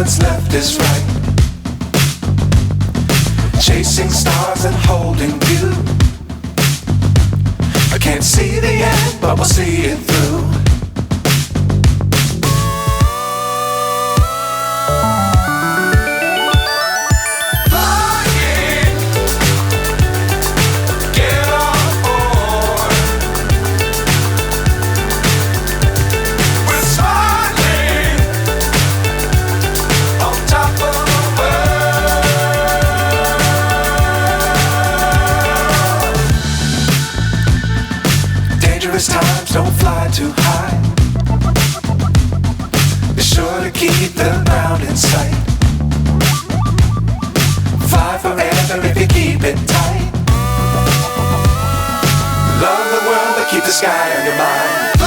what's left is right. Chasing stars and holding you. I can't see the end, but we'll see it through. Times don't fly too high. Be sure to keep the ground in sight. Fly forever if you keep it tight. Love the world but keep the sky on your mind.